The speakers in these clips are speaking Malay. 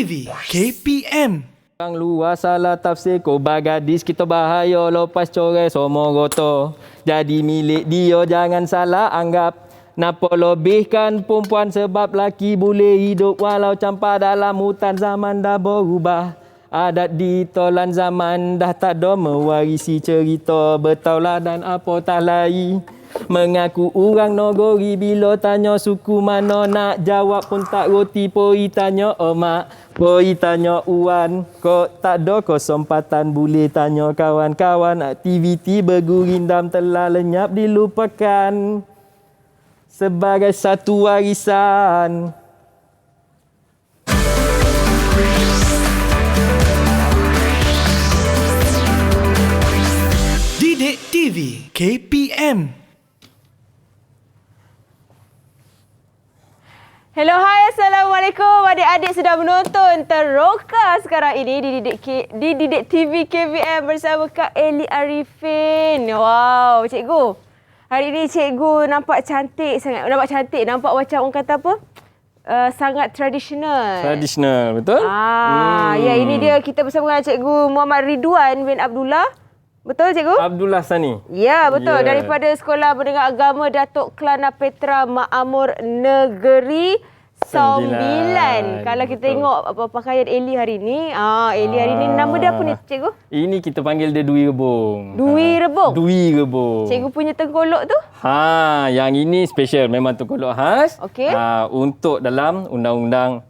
TV KPM. Orang luar salah tafsir kau bagadis kita bahaya lepas corai semua roto. Jadi milik dia jangan salah anggap. Napa lebihkan perempuan sebab laki boleh hidup walau campak dalam hutan zaman dah berubah. Adat ditolan zaman dah tak ada mewarisi cerita bertaulah dan apa tak lai. Mengaku orang Nogori bila tanya suku mana nak jawab pun tak roti poi tanya emak poi tanya uan kok tak ada kesempatan boleh tanya kawan-kawan aktiviti bergurindam telah lenyap dilupakan sebagai satu warisan. Didik TV KPM. Hello, hai, Assalamualaikum. Adik-adik sedang menonton Teroka sekarang ini di Didik TV KVM bersama Kak Eli Arifin. Wow, cikgu. Hari ini cikgu nampak cantik sangat. Nampak macam orang kata apa? Sangat tradisional. Tradisional, betul? Ya, ini dia kita bersama dengan cikgu Muhammad Ridwan bin Abdullah. Betul, cikgu? Abdullah Sani. Ya, betul. Yeah. Daripada Sekolah Menengah Agama Datuk Kelana Petra Makmur Negeri 9. Kalau kita tengok pakaian Eli hari ini, Eli hari ini nama dia apa ni, cikgu? Ini kita panggil dia Dwi Rebung. Dwi Rebung? Dwi Rebung. Cikgu punya tengkolok tu? Yang ini special, memang tengkolok khas. Okey. Untuk dalam undang-undang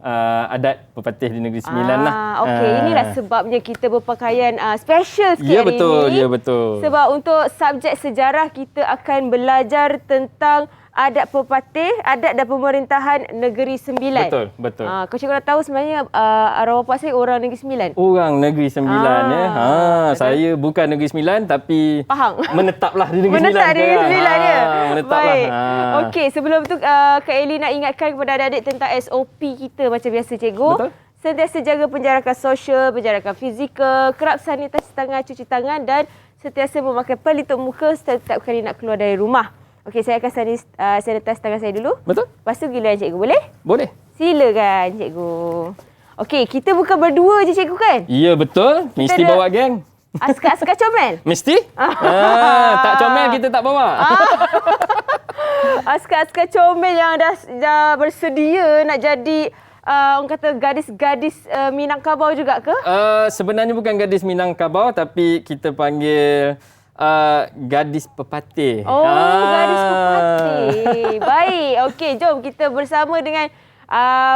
adat Pepatih di Negeri Sembilan lah. Okey, inilah sebabnya kita berpakaian special sikit Ya, hari betul, ini. ya betul. Sebab untuk subjek sejarah kita akan belajar tentang adat pepatih, adat dan pemerintahan Negeri Sembilan. Betul, betul. Kau cikgu dah tahu sebenarnya arwah bapa saya orang Negeri Sembilan. Orang Negeri Sembilan ya. Saya bukan Negeri Sembilan tapi Pahang. menetaplah di Negeri Sembilan. Menetap di Negeri Sembilan ya. Menetaplah. Baik. Okey, sebelum tu Kak Eli nak ingatkan kepada adik-adik tentang SOP kita macam biasa, cikgu. Betul. Sentiasa jaga penjarakan sosial, penjarakan fizikal, kerap sanitasi tangan, cuci tangan dan sentiasa memakai pelitup muka setiap kali nak keluar dari rumah. Okey, saya akan sanitize tangan saya dulu. Betul. Lepas tu giliran cikgu, boleh? Boleh. Silakan, cikgu. Okey, kita bukan berdua je, cikgu kan? Ya, betul. Mesti ada- bawa geng. Askar-askar comel. Mesti? Tak comel kita tak bawa. Askar-askar comel yang dah bersedia nak jadi orang kata gadis-gadis Minangkabau juga ke? Sebenarnya bukan gadis Minangkabau tapi kita panggil gadis pepatih. Gadis pepatih. Baik. Okey, jom kita bersama dengan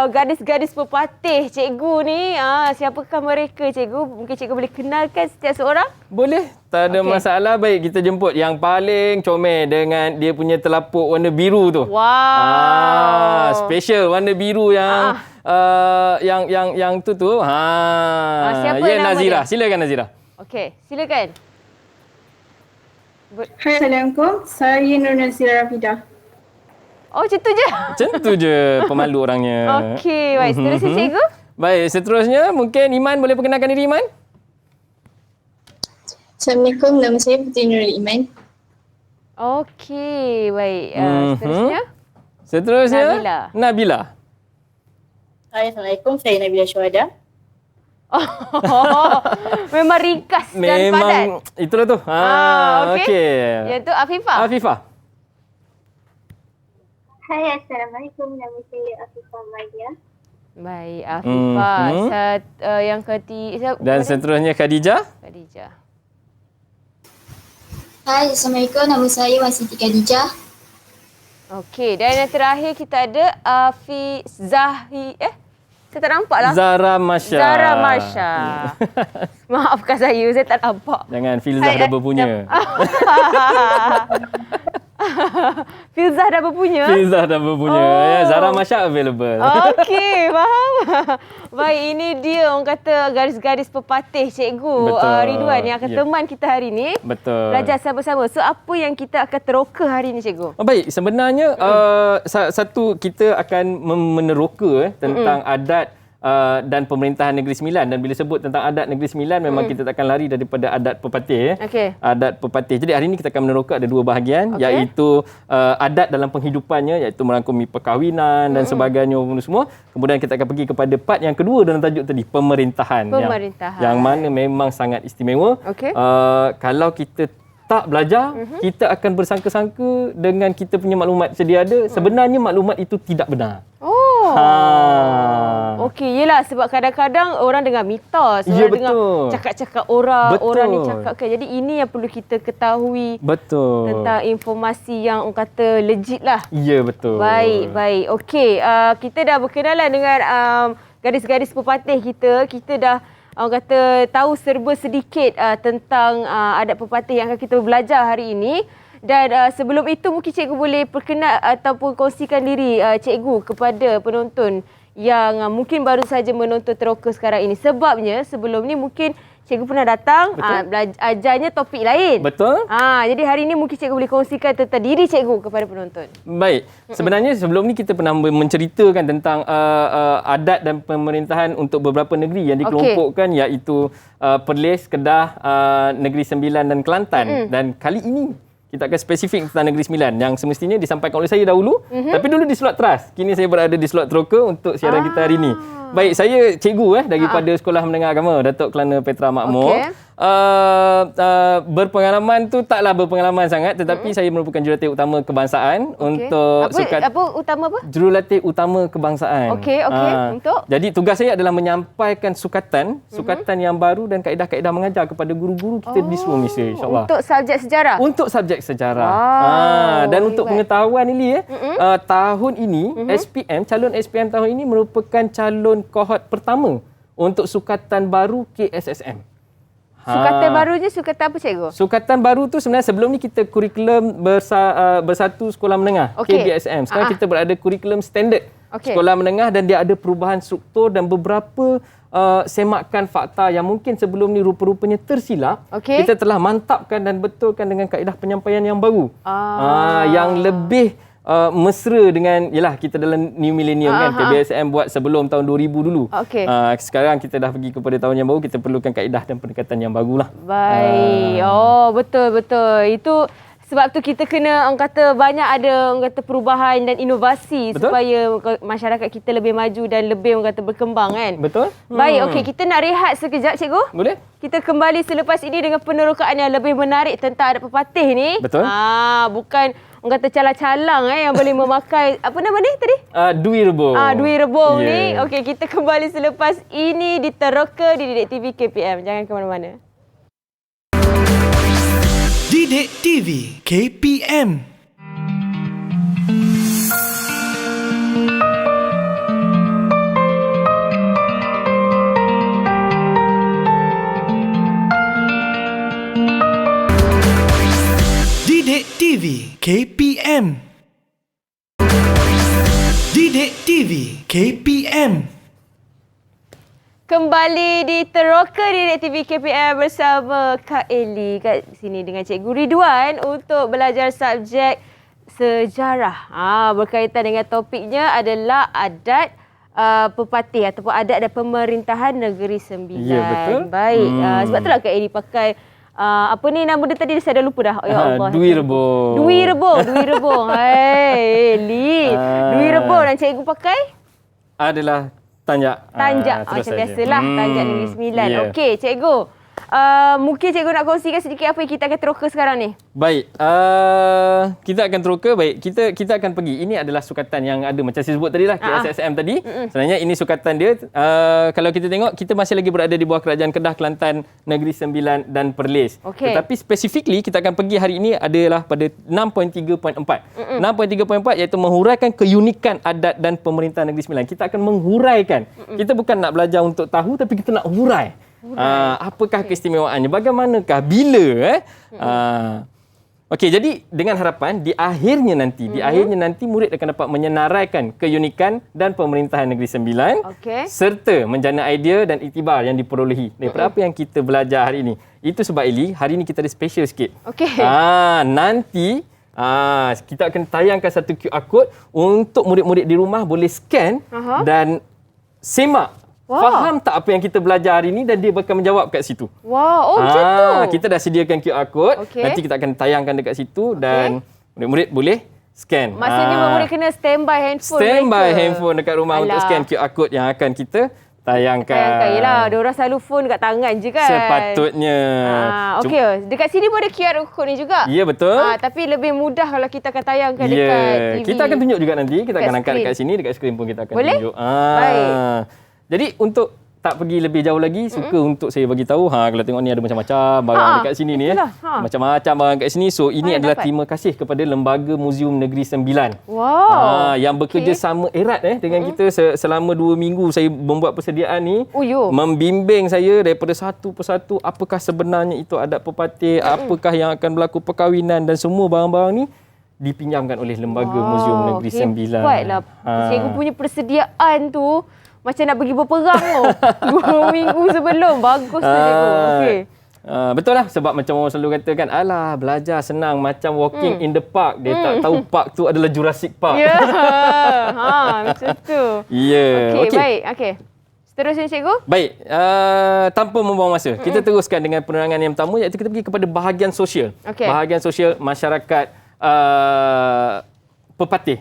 gadis-gadis pepatih cikgu ni. Siapakah mereka, cikgu? Mungkin cikgu boleh kenalkan setiap seorang? Boleh, tak ada masalah. Baik, kita jemput yang paling comel dengan dia punya telapuk warna biru tu. Wow. Special warna biru yang yang tu. Siapa Ya, nama Nazira. dia? Silakan Nazira. Okey, silakan. Hai, Assalamualaikum. Saya Nur Nazira Rafidah. Oh, macam tu je? Macam tu je pemalu orangnya. Okey, baik. Seterusnya, cikgu? Baik, seterusnya mungkin Iman boleh perkenalkan diri Iman? Assalamualaikum. Nama saya Putri Nurul Iman. Okey, baik. Seterusnya? Seterusnya Nabila. Nabila. Hai, Assalamualaikum. Saya Nabila Syuhada. Memang ringkas dan padat. Memang itulah tu. Okey. Yang tu Afifah. Afifah. Hai, Assalamualaikum. Nama saya Afifah Maria. Baik, Afifah. Yang ketiga. Dan seterusnya Khadijah. Khadijah. Hai, Assalamualaikum. Nama saya Wasiti Khadijah. Okey, dan yang terakhir kita ada Zahi. Saya tak nampak lah. Zara Masya. Zara Marsha. Maafkan saya tak nampak. Jangan Filzah dah berpunya. Filzah dah berpunya. Filzah dah berpunya. Ya, Zara Masya available. Okey, faham. Baik, ini dia orang kata garis-garis pepatih cikgu Ridwan yang akan teman kita hari ini. Betul. Belajar sama-sama. So, apa yang kita akan teroka hari ini, cikgu? Baik, sebenarnya satu kita akan meneroka tentang adat dan Pemerintahan Negeri Sembilan. Dan bila sebut tentang adat Negeri Sembilan, memang kita takkan lari daripada adat pepatih. Okey. Adat pepatih. Jadi hari ini kita akan meneroka ada 2 bahagian, Okey. iaitu adat dalam penghidupannya, iaitu merangkumi perkahwinan dan sebagainya semua. Kemudian kita akan pergi kepada part yang kedua dalam tajuk tadi, pemerintahan. Pemerintahan. Yang mana memang sangat istimewa. Okey. Kalau kita tak belajar, kita akan bersangka-sangka dengan kita punya maklumat sedia ada. Sebenarnya maklumat itu tidak benar. Okey, yelah sebab kadang-kadang orang dengar mitos, Ya, orang dengar betul. cakap-cakap orang, Betul. orang ni cakapkan. Jadi ini yang perlu kita ketahui Betul. tentang informasi yang orang kata legit lah. Ya, betul. Baik, baik. Okey, kita dah berkenalan dengan garis-garis pepatih kita. Kita dah orang kata tahu serba sedikit tentang adat pepatih yang akan kita belajar hari ini. Dan sebelum itu mungkin cikgu boleh perkenal ataupun kongsikan diri cikgu kepada penonton yang mungkin baru saja menonton teroka sekarang ini. Sebabnya sebelum ni mungkin cikgu pernah datang ajarnya topik lain. Betul. Jadi hari ini mungkin cikgu boleh kongsikan tentang diri cikgu kepada penonton. Baik. Sebenarnya sebelum ni kita pernah menceritakan tentang adat dan pemerintahan untuk beberapa negeri yang dikelompokkan, iaitu Perlis, Kedah, Negeri Sembilan dan Kelantan. Dan kali ini kita akan spesifik tentang Negeri Sembilan yang semestinya disampaikan oleh saya dahulu. Tapi dulu di slot Trust. Kini saya berada di slot teroka untuk siaran kita hari ini. Baik, saya cikgu daripada Sekolah Menengah Agama Datuk Kelana Petra Makmur. Okey. Berpengalaman tu taklah berpengalaman sangat, tetapi saya merupakan jurulatih utama kebangsaan untuk utama apa? Jurulatih utama kebangsaan. Okey, untuk? Jadi tugas saya adalah menyampaikan sukatan yang baru dan kaedah-kaedah mengajar kepada guru-guru kita di seluruh Malaysia, insya-Allah. Untuk subjek sejarah. Untuk subjek sejarah. Dan untuk pengetahuan ini tahun ini SPM, calon SPM tahun ini merupakan calon kohort pertama untuk sukatan baru KSSM. Sukatan barunya sukatan apa cikgu? Sukatan baru tu sebenarnya sebelum ni kita kurikulum bersatu sekolah menengah, KBSM. Sekarang kita berada kurikulum standard sekolah menengah dan dia ada perubahan struktur dan beberapa semakan fakta yang mungkin sebelum ni rupa-rupanya tersilap. Kita telah mantapkan dan betulkan dengan kaedah penyampaian yang baru. Yang lebih mesra dengan, yelah kita dalam new millennium kan, KBSM buat sebelum tahun 2000 dulu. Sekarang kita dah pergi kepada tahun yang baru, kita perlukan kaedah dan pendekatan yang barulah. Baik. Betul. Itu sebab tu kita kena orang kata banyak ada orang kata perubahan dan inovasi. Betul? Supaya masyarakat kita lebih maju dan lebih orang kata berkembang kan. Betul. Baik, okey, kita nak rehat sekejap cikgu. Boleh? Kita kembali selepas ini dengan penerokaan yang lebih menarik tentang adat pepatih ni. Betul. Bukan orang kata calang-calang yang boleh memakai apa nama ni tadi? Dui rebung. Dui rebung ni. Okey, kita kembali selepas ini di Teroka di Didik TV KPM. Jangan ke mana-mana. Didik TV KPM. Didik TV KPM. Didik TV KPM. Kembali di Teroka di Didik TV KPM bersama Kak Eli kat sini dengan Cikgu Ridwan untuk belajar subjek sejarah. Berkaitan dengan topiknya adalah adat pepatih ataupun adat dan pemerintahan Negeri Sembilan. Ya, betul. Baik. Sebab itulah Kak Eli pakai apa ni nama dia tadi, saya dah lupa dah. Ya Allah. Dui rebung. Dui rebung. Hai, Eli. Dui rebung dan cikgu pakai adalah tanjak. Macam biasalah, tanjak Negeri Sembilan. Okey, cikgu. Mungkin cikgu nak kongsikan sedikit apa yang kita akan teroka sekarang ni. Baik, kita akan teroka. Baik, kita akan pergi. Ini adalah sukatan yang ada macam saya sebut tadi lah, KSSM tadi. Sebenarnya ini sukatan dia. Kalau kita tengok, kita masih lagi berada di bawah Kerajaan Kedah, Kelantan, Negeri Sembilan dan Perlis. Tetapi specifically kita akan pergi hari ini adalah pada 6.3.4. 6.3.4 iaitu menghuraikan keunikan adat dan pemerintahan Negeri Sembilan. Kita akan menghuraikan. Kita bukan nak belajar untuk tahu, tapi kita nak hurai. Apakah keistimewaannya? Bagaimanakah? Bila? Okey, jadi dengan harapan di akhirnya nanti murid akan dapat menyenaraikan keunikan dan pemerintahan Negeri Sembilan serta menjana idea dan iktibar yang diperolehi daripada apa yang kita belajar hari ini. Itu sebab Eli, hari ini kita ada special sikit. Nanti kita akan tayangkan satu QR code untuk murid-murid di rumah boleh scan dan semak Faham tak apa yang kita belajar hari ni dan dia bakal menjawab kat situ. Wow, macam tu. Kita dah sediakan QR code. Okey. Nanti kita akan tayangkan dekat situ dan murid-murid boleh scan. Maksudnya murid kena standby handphone Standby mereka. handphone dekat rumah untuk Alah. scan QR code yang akan kita tayangkan. Yelah, diorang selalu phone dekat tangan je kan. Sepatutnya. Okey, dekat sini pun ada QR code ni juga. Ya, betul. Tapi lebih mudah kalau kita akan tayangkan Ya, dekat TV. kita akan tunjuk juga nanti. Kita Dekat akan angkat skrin. dekat sini, dekat skrin pun kita akan Boleh? tunjuk. Baik. Jadi untuk tak pergi lebih jauh lagi, suka untuk saya bagi tahu, kalau tengok ni ada macam-macam barang dekat sini ni. itulah, Macam-macam barang kat sini. So ini Mana adalah dapat? terima kasih kepada Lembaga Muzium Negeri Sembilan. Wow. Yang bekerjasama erat dengan kita selama 2 minggu saya membuat persediaan ni. Oh, yo. Membimbing saya daripada satu persatu apakah sebenarnya itu adat pepatih, apakah yang akan berlaku perkahwinan dan semua barang-barang ni dipinjamkan oleh Lembaga Muzium Negeri Sembilan. Hebatlah. Cikgu punya persediaan tu macam nak pergi berperang tu. 2 minggu sebelum. Bagus tu cikgu. Okey. Betul lah sebab macam orang selalu katakan, alah belajar senang macam walking in the park. Dia tak tahu park tu adalah Jurassic Park. Ya. Macam tu. Ya. Okey, baik. Okey. Seterusnya cikgu. Baik, tanpa membuang masa, kita teruskan dengan penerangan yang pertama iaitu kita pergi kepada bahagian sosial. Okey. Bahagian sosial masyarakat pepatih.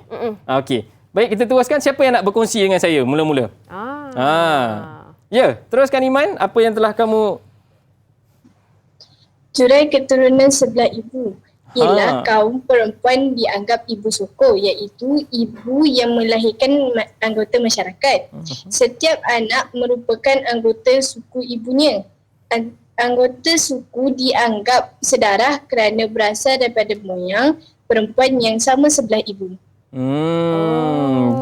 Okey. Baik, kita teruskan. Siapa yang nak berkongsi dengan saya mula-mula? Ya, teruskan Iman. Apa yang telah kamu... Jurai keturunan sebelah ibu ialah kaum perempuan dianggap ibu soko, iaitu ibu yang melahirkan anggota masyarakat. Setiap anak merupakan anggota suku ibunya. Anggota suku dianggap sedarah kerana berasal daripada moyang perempuan yang sama sebelah ibu.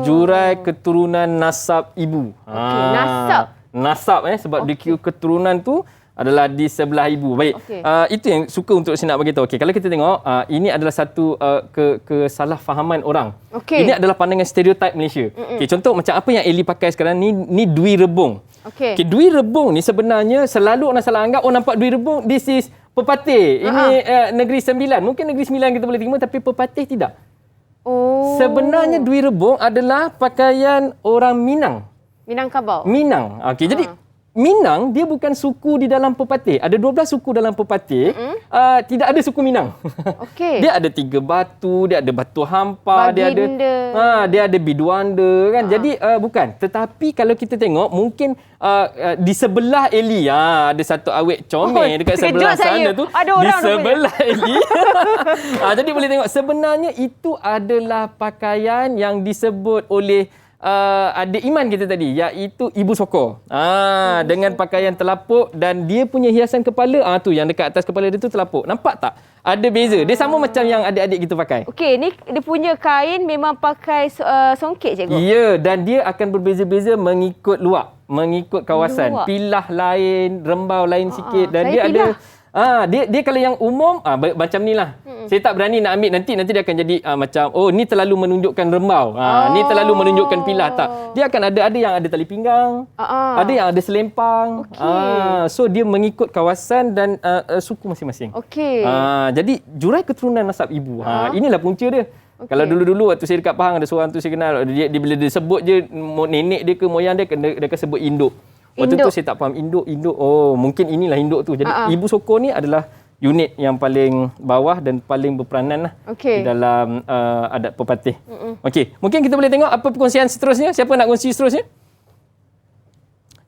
Jurai keturunan nasab ibu. Okey, nasab. Nasab sebab dia kira keturunan tu adalah di sebelah ibu. Baik. Okey. Itu yang suka untuk saya nak bagi tahu. Okey, kalau kita tengok ini adalah satu kesalahfahaman orang. Okey. Ini adalah pandangan stereotip Malaysia. Okey, contoh macam apa yang Eli pakai sekarang ni dui rebung. Okey. Okey, dui rebung ni sebenarnya selalu orang salah anggap nampak dui rebung this is pepatih. Ini Negeri Sembilan. Mungkin Negeri Sembilan kita boleh terima tapi pepatih tidak. Sebenarnya dui rebung adalah pakaian orang Minang. Minangkabau. Minang. Okey, jadi Minang dia bukan suku di dalam pepatih. Ada 12 suku dalam pepatih. Tidak ada suku Minang. Okey. Dia ada 3 batu, dia ada batu hampa, Baginda. dia ada biduanda kan. Jadi bukan. Tetapi kalau kita tengok mungkin di sebelah Eli ada satu awet comel dekat sebelah sana tu. Ada di orang sebelah Eli. Jadi boleh tengok sebenarnya itu adalah pakaian yang disebut oleh adik Iman kita tadi iaitu ibu soko. Dengan pakaian telapuk dan dia punya hiasan kepala tu yang dekat atas kepala dia tu telapuk. Nampak tak? Ada beza. Dia sama macam yang adik-adik kita pakai. Okey, ni dia punya kain memang pakai songket cikgu. Ya, dan dia akan berbeza-beza mengikut luak, mengikut kawasan. Luak. Pilah lain, rembau lain sikit dan saya dia pilah. ada dia kalau yang umum macam ni lah. Saya tak berani nak ambil nanti dia akan jadi macam ni terlalu menunjukkan rembau. Ni terlalu menunjukkan pilah tak. Dia akan ada yang ada tali pinggang. Ada yang ada selempang. So dia mengikut kawasan dan suku masing-masing. Okey. Jadi jurai keturunan nasab ibu. Inilah punca dia. Kalau dulu-dulu waktu saya dekat Pahang ada seorang tu saya kenal dia bila dia sebut je nenek dia ke moyang dia akan sebut induk. Waktu tu saya tak faham induk. Mungkin inilah induk tu. Jadi ibu soko ni adalah unit yang paling bawah dan paling berperanan lah di dalam adat pepatih. Okey, mungkin kita boleh tengok apa perkongsian seterusnya. Siapa nak kongsi seterusnya?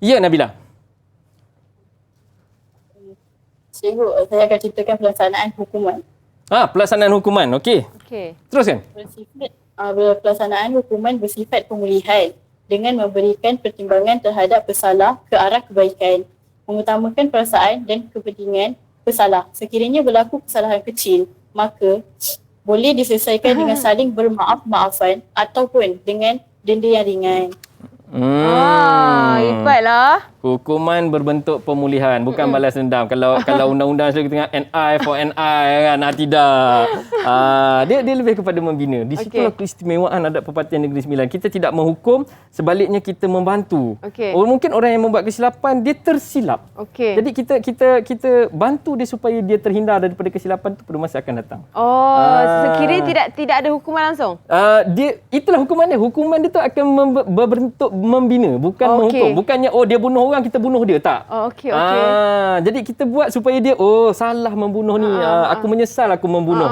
Ya, Nabila. Cikgu, saya akan ceritakan pelaksanaan hukuman. Pelaksanaan hukuman. Okey. Teruskan. Pelaksanaan hukuman bersifat pemulihan dengan memberikan pertimbangan terhadap pesalah ke arah kebaikan, mengutamakan perasaan dan kepentingan pesalah. Sekiranya berlaku kesalahan kecil, maka boleh diselesaikan dengan saling bermaaf-maafan ataupun dengan denda yang ringan. Hebatlah. Hukuman berbentuk pemulihan, bukan balas dendam. Kalau undang-undang selalu kita tengok an eye for an eye kan, tidak. Dia lebih kepada membina. Di situlah keistimewaan adat pepatih Negeri Sembilan. Kita tidak menghukum, sebaliknya kita membantu. Mungkin orang yang membuat kesilapan dia tersilap. Jadi kita bantu dia supaya dia terhindar daripada kesilapan itu pada masa akan datang. Kira tidak ada hukuman langsung? Itulah hukuman dia. Hukuman dia tu akan berbentuk membina, bukan menghukum. Bukannya dia bunuh orang, kita bunuh dia, tak. Okey. Jadi kita buat supaya dia salah membunuh ni. Aku menyesal aku membunuh.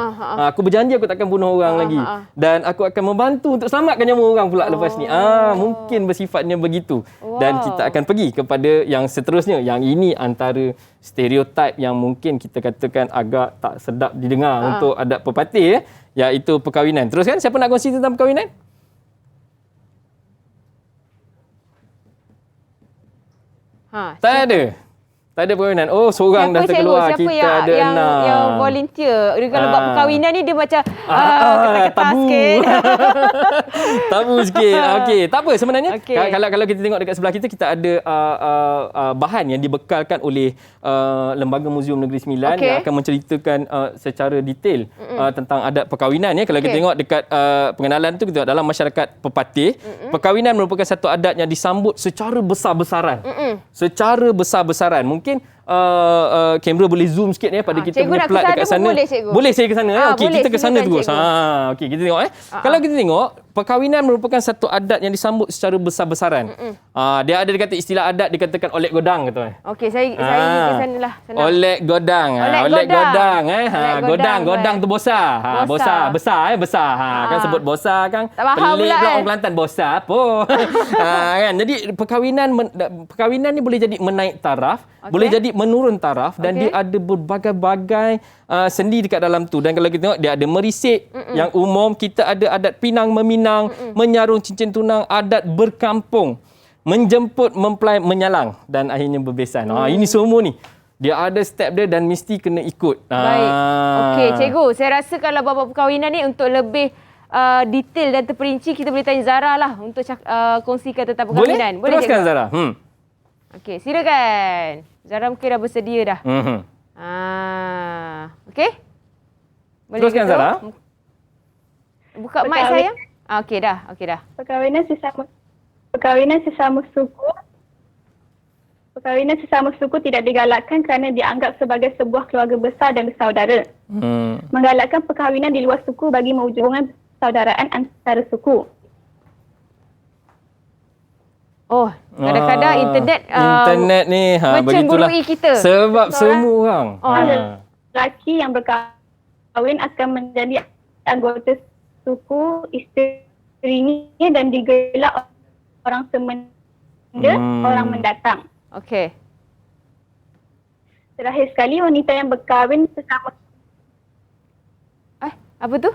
Aku berjanji aku takkan bunuh orang lagi. Dan aku akan membantu untuk selamatkan nyawa orang pula lepas ni. Mungkin bersifatnya begitu. Dan kita akan pergi kepada yang seterusnya. Yang ini antara stereotip yang mungkin kita katakan agak tak sedap didengar untuk adat pepatih, iaitu perkahwinan. Teruskan, siapa nak kongsi tentang perkahwinan? Tak ada. Tak ada perkahwinan. Seorang dah terkeluar. Siapa kita ada 6. yang volunteer. Dia kalau buat perkahwinan ni dia macam ketas sikit. Tabu sikit. Okey, tak apa sebenarnya. Okey. Kalau kita tengok dekat sebelah kita ada bahan yang dibekalkan oleh Lembaga Muzium Negeri Sembilan yang akan menceritakan secara detail tentang adat perkahwinan. Kalau kita tengok dekat pengenalan tu, kita tengok dalam masyarakat pepatih, perkahwinan merupakan satu adat yang disambut secara besar-besaran. Secara besar-besaran. Mungkin kamera boleh zoom sikit pada kita punya plat dekat sana. Boleh saya ke sana. Okey, kita ke sana terus. Okey, kita tengok Kalau kita tengok, perkahwinan merupakan satu adat yang disambut secara besar-besaran. Dia ada dikata istilah adat dikatakan olek godang kata. Okey, saya ke sanalah. Olek godang. Olek godang godang tu bosar. Besar. Kan sebut bosar kan. Pelik pula orang Kelantan bosar apa. Kan. Jadi perkahwinan ni boleh jadi menaik taraf, boleh jadi menurun taraf, dan dia ada berbagai-bagai sendi dekat dalam tu. Dan kalau kita tengok, dia ada merisik yang umum, kita ada adat pinang meminang, menyarung cincin tunang, adat berkampung, menjemput mempelai menyalang, dan akhirnya berbesan. Ini semua ni dia ada step dia dan mesti kena ikut. Baik. Okey, cikgu, saya rasa kalau bab perkahwinan ni untuk lebih detail dan terperinci, kita boleh tanya Zara lah untuk kongsikan tentang perkahwinan. Boleh teruskan, Zara. Okey, silakan. Zara mungkin dah bersedia dah. Okey? Boleh teruskan, gitu? Zara. Buka mic saya. Okey dah. Perkahwinan sesama suku tidak digalakkan kerana dianggap sebagai sebuah keluarga besar dan bersaudara. Menggalakkan perkahwinan di luar suku bagi mewujudkan persaudaraan antara suku. Kadang-kadang internet ni mencenggurui kita. Sebab semua orang. Lelaki yang berkahwin akan menjadi anggota suku isterinya dan digelak orang semenda, orang mendatang. Okey. Terakhir sekali, wanita yang berkahwin sesama apa tu?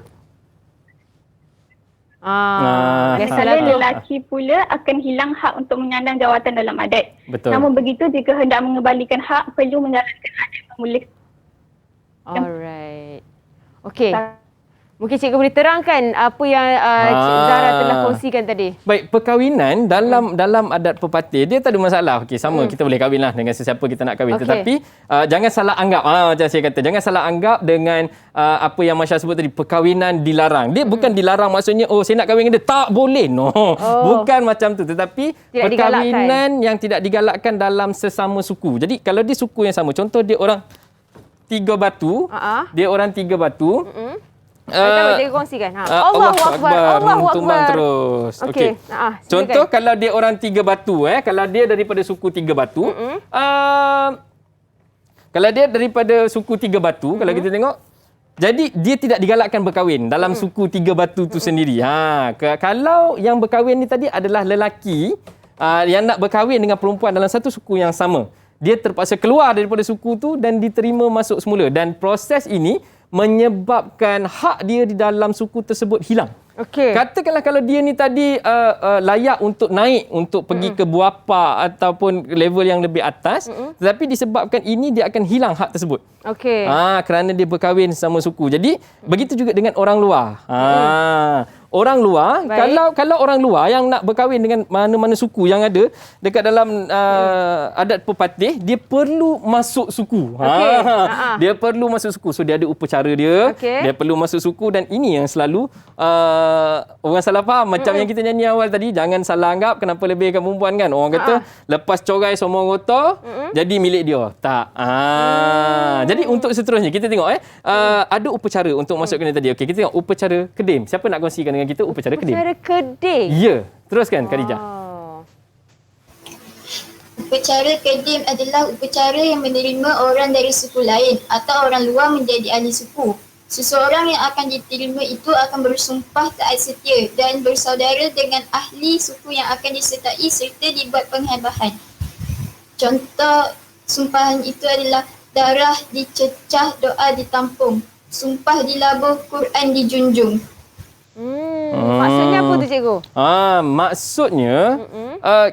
biasalah lelaki pula akan hilang hak untuk menyandang jawatan dalam adat. Betul. Namun begitu, jika hendak mengembalikan hak, perlu menjalankan adat memulihkan. Alright. Okey. Mungkin cikgu boleh terangkan apa yang Zara telah kongsikan tadi. Baik, perkahwinan dalam adat pepatih dia tak ada masalah. Okey, sama kita boleh kahwinlah dengan sesiapa kita nak kahwin. Tetapi jangan salah anggap. Macam saya kata, jangan salah anggap dengan apa yang Masya sebut tadi, perkahwinan dilarang. Dia bukan dilarang maksudnya saya nak kahwin dengan dia, tak boleh. Bukan macam tu. Tetapi perkahwinan yang tidak digalakkan dalam sesama suku. Jadi kalau dia suku yang sama, contoh dia orang Tiga Batu, dia orang Tiga Batu. Kita kongsikan. Allahu Akbar. Tumbang terus. Okey. Contoh kalau dia orang Tiga Batu, kalau dia daripada suku Tiga Batu, kalau dia daripada suku Tiga Batu, kalau kita tengok, jadi dia tidak digalakkan berkahwin dalam suku Tiga Batu tu sendiri. Kalau yang berkahwin ni tadi adalah lelaki yang nak berkahwin dengan perempuan dalam satu suku yang sama, dia terpaksa keluar daripada suku tu dan diterima masuk semula, dan proses ini menyebabkan hak dia di dalam suku tersebut hilang. Katakanlah kalau dia ni tadi layak untuk naik untuk pergi ke buapa ataupun level yang lebih atas, tetapi disebabkan ini dia akan hilang hak tersebut. Kerana dia berkahwin sama suku. Jadi begitu juga dengan orang luar. orang luar, Baik. kalau orang luar yang nak berkahwin dengan mana-mana suku yang ada dekat dalam adat pepatih, dia perlu masuk suku. Okey. Dia perlu masuk suku. So dia ada upacara dia, Okey. dia perlu masuk suku, dan ini yang selalu orang salah faham macam yang kita nyanyi awal tadi, jangan salah anggap kenapa lebihkan perempuan kan. Orang kata lepas corai semua anggota jadi milik dia. Tak. Jadi untuk seterusnya kita tengok ada upacara untuk masuk kena tadi. Okey, kita tengok upacara kedim. Siapa nak kongsikan dengan kita upacara kedim? Upacara kedim. Ya, teruskan Khadijah. Upacara kedim adalah upacara yang menerima orang dari suku lain atau orang luar menjadi ahli suku. Seseorang yang akan diterima itu akan bersumpah taat setia dan bersaudara dengan ahli suku yang akan disertai serta dibuat penghebahan. Contoh sumpahan itu adalah darah dicecah, doa ditampung, sumpah dilabur, Quran dijunjung. Maksudnya apa tu cikgu? Maksudnya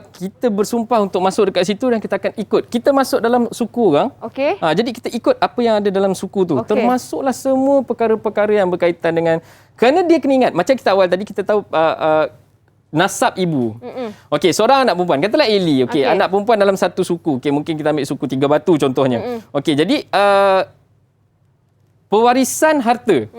kita bersumpah untuk masuk dekat situ dan kita akan ikut. Kita masuk dalam suku orang. Okey. Jadi kita ikut apa yang ada dalam suku tu. Okey. Termasuklah semua perkara-perkara yang berkaitan dengan, kerana dia kena ingat macam kita awal tadi kita tahu nasab ibu. Okey, seorang anak perempuan, katalah Eli. Okey, anak perempuan dalam satu suku. Okey, mungkin kita ambil suku Tiga Batu contohnya. Okey, jadi pewarisan harta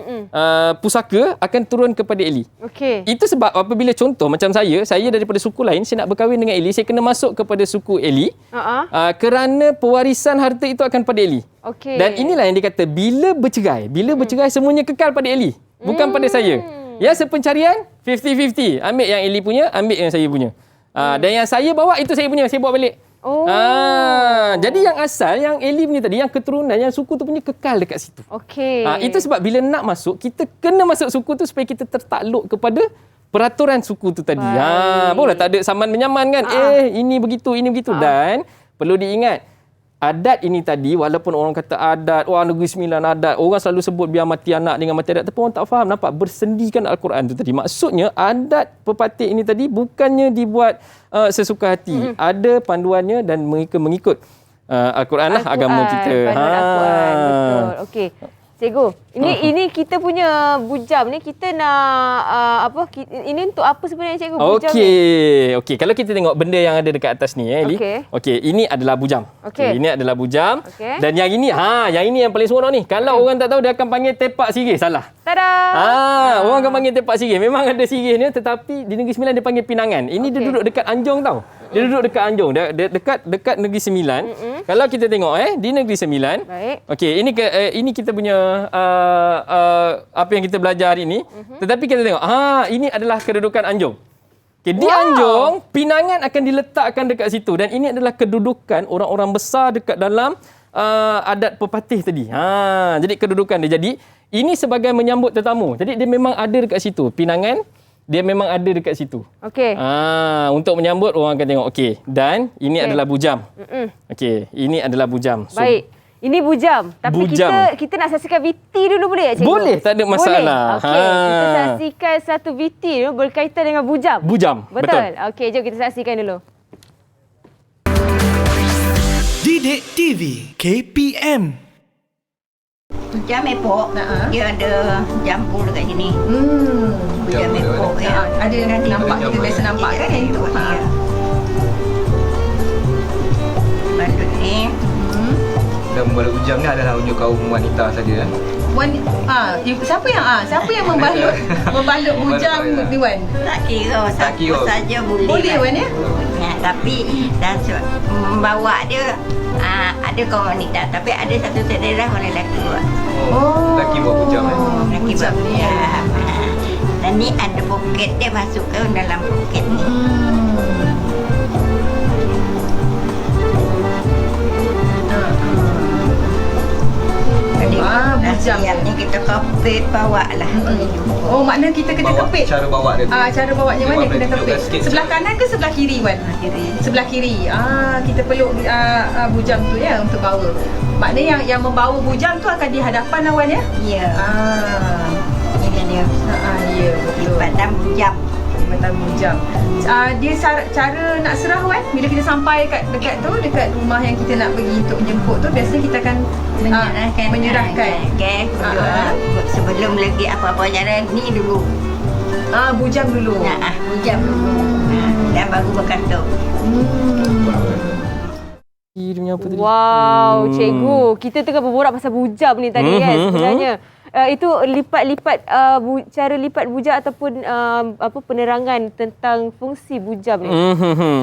pusaka akan turun kepada Eli. Okey. Itu sebab apabila contoh macam saya daripada suku lain, saya nak berkahwin dengan Eli, saya kena masuk kepada suku Eli kerana pewarisan harta itu akan pada Eli. Okey. Dan inilah yang dikata bila bercerai semuanya kekal pada Eli, bukan pada saya. Ya, sepencarian 50-50. Ambil yang Eli punya, ambil yang saya punya. Dan yang saya bawa itu saya punya, saya bawa balik. Jadi yang asal, yang Eli punya tadi, yang keturunan, yang suku tu punya kekal dekat situ. Okey. Itu sebab bila nak masuk, kita kena masuk suku tu supaya kita tertakluk kepada peraturan suku tu tadi. Boleh tak ada saman menyaman kan? Ini begitu. Dan perlu diingat, adat ini tadi, walaupun orang kata adat, Negeri Sembilan adat, orang selalu sebut biar mati anak dengan mati adat, tapi orang tak faham, nampak bersendikan Al-Quran tu tadi. Maksudnya adat pepatih ini tadi bukannya dibuat sesuka hati. Ada panduannya dan mereka mengikut Al-Quran lah, agama kita. Panduan Al-Quran, betul. Okey. Cikgu, ini kita punya bujam ni kita nak ini untuk apa sebenarnya cikgu bujam ni? Okey. Kalau kita tengok benda yang ada dekat atas ni Eli. Okey, ini adalah bujam. Okey. Ini adalah bujam. Okey. Dan yang ini yang paling seronok ni. Kalau orang tak tahu, dia akan panggil tepak sirih. Salah. Tada. Orang akan panggil tepak sirih. Memang ada sirihnya, tetapi di Negeri Sembilan dia panggil pinangan. Ini dia duduk dekat Anjong tau. Dia duduk dekat Anjong, dekat Negeri Sembilan. Kalau kita tengok di Negeri Sembilan. Baik. Okey, ini kita punya apa yang kita belajar hari ini. Tetapi kita tengok, ini adalah kedudukan Anjong. Okay, di Anjong, pinangan akan diletakkan dekat situ, dan ini adalah kedudukan orang-orang besar dekat dalam adat pepatih tadi. Jadi kedudukan dia. Jadi ini sebagai menyambut tetamu. Jadi dia memang ada dekat situ. Pinangan dia memang ada dekat situ. Okey. Untuk menyambut, orang akan tengok. Okey, dan ini adalah bujam. Okey, ini adalah bujam. So, baik. Ini bujam. Tapi bujam. kita nak saksikan VT dulu boleh tak cikgu? Boleh, tak ada masalah. Boleh. Okey, kita saksikan satu VT dulu berkaitan dengan bujam. Bujam, betul. Okey, jom kita saksikan dulu. Didik TV KPM. Jam epok, dia ada jambu dekat sini. Jam epok. Ada nampak, kita biasa nampak kan yang itu. Bandut ni. Dan membalut bujam ni adalah untuk kaum wanita saja. Siapa yang membalut bujam ni Wan? Tak kira siapa saja boleh. Boleh Wan ya? Tapi dah membawa dia ada kaum wanita, tapi ada satu daerah orang lelaki buat. Lelaki buat bujam Lelaki buat bujam. Dan ni ada poket dia, masuk ke dalam poket ni. Bujam ni kita kepit bawa lah. Maknanya kita kena kepit. Cara bawa dia tu. Cara bawanya mana kena kepit? Sebelah kanan ke sebelah kiri Wan? Kiri. Sebelah kiri. Kita peluk bujam tu ya untuk bawa. Maknanya yang membawa bujam tu akan di hadapan Wan ya? Ya. Ini dia. Ya betul. Batang bujam. Batang bujam. Dia cara nak serah Wan, bila kita sampai dekat rumah yang kita nak pergi untuk menjemput tu, biasanya kita akan menyerahkan. Sebelum lagi apa-apa cara ni dulu. Bujang dulu. Bujang dulu. Dan baru berkantung. Dia punya apa tadi? Wow, cikgu. Kita tengah berborak pasal bujam ni tadi kan sebenarnya. Itu lipat-lipat cara lipat bujam ataupun penerangan tentang fungsi bujam ni.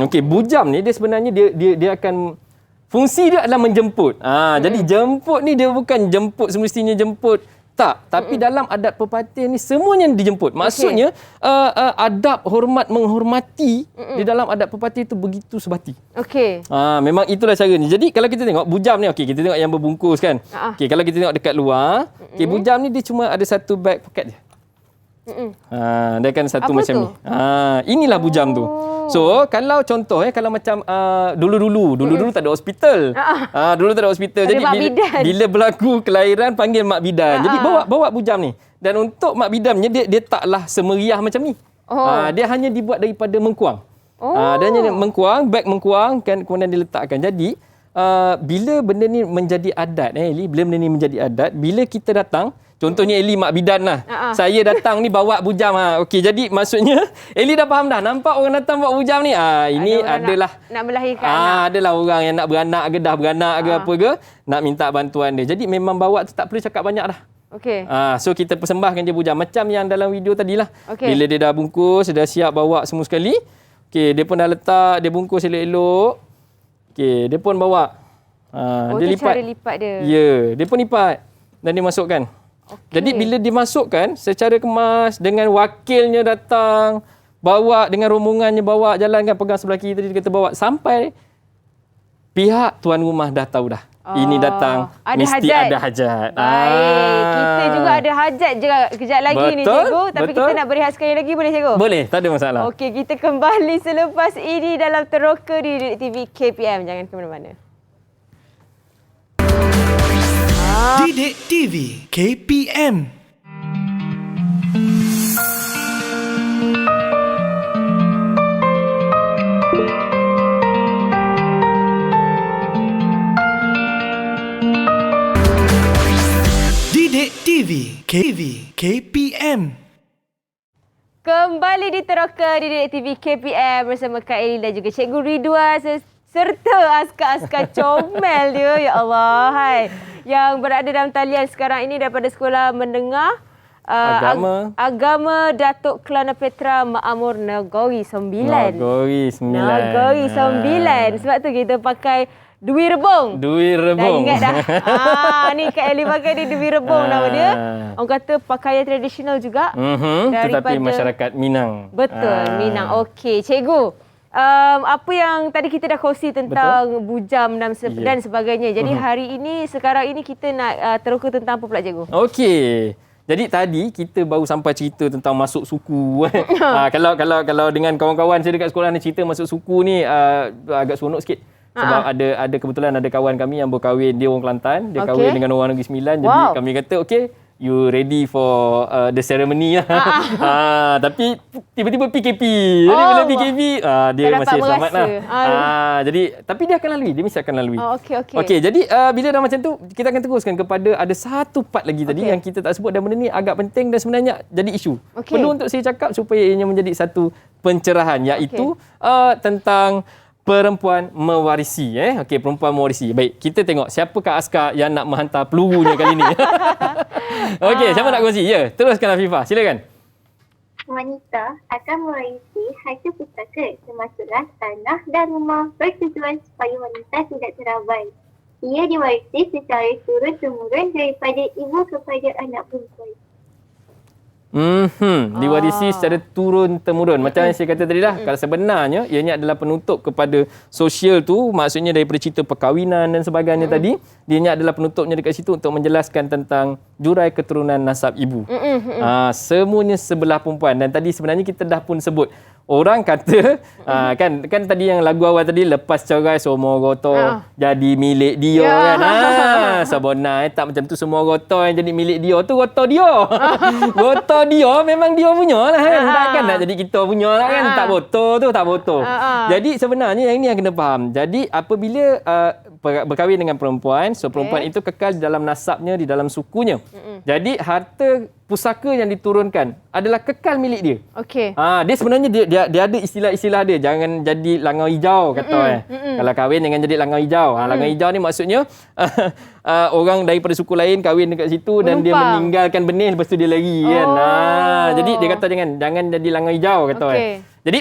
Okey, bujam ni dia sebenarnya dia akan fungsi dia adalah menjemput. Jadi jemput ni dia bukan jemput semestinya jemput. Tak, tapi dalam adat pepatihan ni semuanya dijemput. Maksudnya adab hormat menghormati di dalam adat pepatihan itu begitu sebati. Okey. Memang itulah caranya. Jadi kalau kita tengok bujam ni, okey, kita tengok yang berbungkus kan. Okey, kalau kita tengok dekat luar, okey, bujam ni dia cuma ada satu bag poket je. Dia kan satu apa macam tu? ni. Inilah bujam tu. So, kalau contoh kalau macam dulu-dulu tak ada hospital. Dulu tak ada hospital. Ada Jadi mak bidan. bila berlaku kelahiran panggil mak bidan. Jadi bawa bujam ni. Dan untuk mak bidannya dia taklah semeriah macam ni. Dia hanya dibuat daripada mengkuang. Dia hanya mengkuang, beg mengkuang kan kemudian diletakkan. Jadi bila benda ni menjadi adat Eli, bila benda ni menjadi adat, bila kita datang contohnya Eli mak bidan lah. Saya datang ni bawa bujam. Okey, jadi maksudnya Eli dah faham dah. Nampak orang datang bawa bujam ni. Ini adalah nak melahirkan anak. Adalah orang yang nak beranak ke dah beranak ke apa ke, nak minta bantuan dia. Jadi memang bawa tu tak perlu cakap banyak dah. Okey. So kita persembahkan je bujam macam yang dalam video tadilah. Okey. Bila dia dah bungkus, dah siap bawa semua sekali. Okey, dia pun dah letak, dia bungkus elok-elok. Okey, dia pun bawa. Dia lipat. Cara lipat dia. Ya, dia pun lipat dan dia masukkan. Okay. Jadi bila dimasukkan secara kemas dengan wakilnya datang, bawa dengan rombongannya bawa jalan kan pegang sebelah kiri tadi dia kata bawa sampai pihak tuan rumah dah tahu dah. Ini datang ada mesti hajat. ada hajat. Baik, kita juga ada hajat je kejap lagi ni cikgu, tapi betul. kita nak berehat sekali lagi boleh cikgu? Boleh, tak ada masalah. Okey, kita kembali selepas ini dalam Teroka di Didik TV KPM. Jangan ke mana-mana. Didik TV KPM. Didik TV KPM. Kembali di Teroka di Didik TV KPM bersama Kak Eli dan juga Cikgu Ridwan serta askar-askar comel dia. Ya Allah, hai. Yang berada dalam talian sekarang ini daripada Sekolah Menengah Agama Datuk Kelana Petra Makmur Nagori 9. Nagori 9. Sebab tu kita pakai Dwi Rebong. Dah ingat dah. Ni Kak Eli pakai dia Dwi Rebong nama dia. Orang kata pakaian tradisional juga. Tetapi masyarakat Minang. Betul, Minang. Okey, cikgu. Apa yang tadi kita dah kongsi tentang bujam dan sebagainya. Jadi sekarang ini kita nak teroka tentang apa pula cikgu? Okey. Jadi tadi kita baru sampai cerita tentang masuk suku. Kalau dengan kawan-kawan saya dekat sekolah ni cerita masuk suku ni agak seronok sikit. Sebab ada kebetulan ada kawan kami yang berkahwin, dia orang Kelantan, dia kahwin dengan orang Negeri Sembilan. Jadi kami kata okey, you ready for the ceremony lah. Tapi tiba-tiba PKP. Jadi bila PKP dia masih selamat lah. Jadi tapi dia akan lalui, dia mesti akan lalui. Okey, jadi bila dah macam tu kita akan teruskan kepada ada satu part lagi tadi yang kita tak sebut dan benda ni agak penting dan sebenarnya jadi isu. Perlu untuk saya cakap supaya ianya menjadi satu pencerahan iaitu tentang perempuan mewarisi. Okey, perempuan mewarisi. Baik, kita tengok siapakah askar yang nak menghantar pelurunya kali ni. Okey, siapa nak kongsi? Ya, teruskan Afifah. Silakan. Wanita akan mewarisi harta pustaka termasuklah tanah dan rumah bertujuan supaya wanita tidak terabai. Ia diwarisi secara turun-temurun daripada ibu kepada anak perempuan. Diwarisi secara turun-temurun. Macam yang saya kata tadi dah, kalau sebenarnya ianya adalah penutup kepada sosial tu, maksudnya daripada cerita perkahwinan dan sebagainya tadi, dianya adalah penutupnya dekat situ untuk menjelaskan tentang jurai keturunan nasab ibu. Semuanya sebelah perempuan. Dan tadi sebenarnya kita dah pun sebut, orang kata kan tadi yang lagu awal tadi, lepas cerai semua goto jadi milik dia kan. Sebenarnya tak macam tu, semua goto yang jadi milik dia tu goto dia. Goto dia memang dia punya lah kan. Takkan nak jadi kita punya lah kan. Tak botol tu, tak botol. Jadi sebenarnya yang ni yang kena faham. Jadi apabila berkahwin dengan perempuan, so perempuan itu kekal di dalam nasabnya, di dalam sukunya. Jadi harta pusaka yang diturunkan adalah kekal milik dia. Okey. Dia sebenarnya dia ada istilah-istilah dia. Jangan jadi langau hijau kata Kalau kahwin dengan jadi langau hijau. Langau hijau ni maksudnya orang daripada suku lain kahwin dekat situ dan dia meninggalkan benih lepas tu dia lari kan. Jadi dia kata jangan jadi langau hijau kata Jadi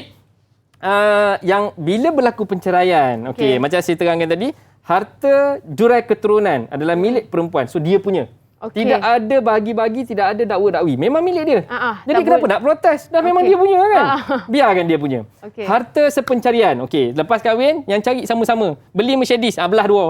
yang bila berlaku penceraian, macam saya terangkan tadi, harta jurai keturunan adalah milik perempuan. So dia punya. Tidak ada bagi-bagi, tidak ada dakwa-dakwi. Memang milik dia. Jadi kenapa nak protes? Dah memang dia punya kan? Biarkan dia punya. Harta sepencarian. Lepas kahwin, yang cari sama-sama. Beli Mercedes, belah dua.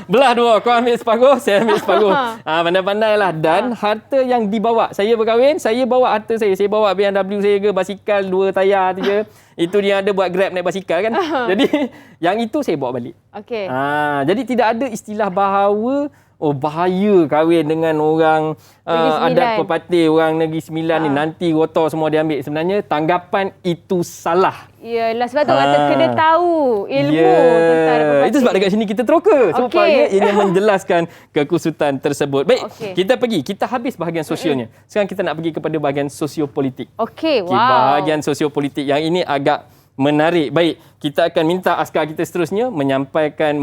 Belah dua. Kau ambil separuh, saya ambil separuh. Pandai-pandailah. Dan harta yang dibawa. Saya berkahwin, saya bawa harta saya. Saya bawa BMW saya ke, basikal 2 tayar 3. Itu dia ada buat Grab naik basikal kan. Jadi yang itu saya bawa balik. Jadi tidak ada istilah bahawa bahaya kahwin dengan orang adat pepatih, orang Negeri Sembilan ni nanti rotor semua dia ambil. Sebenarnya tanggapan itu salah. Yalah, sebab tu kata kena tahu ilmu tentang pepatih. Itu sebab dekat sini kita teroka supaya ini menjelaskan kekusutan tersebut. Baik, kita habis bahagian sosialnya. Sekarang kita nak pergi kepada bahagian sosiopolitik. Bahagian sosiopolitik yang ini agak menarik. Baik, kita akan minta askar kita seterusnya menyampaikan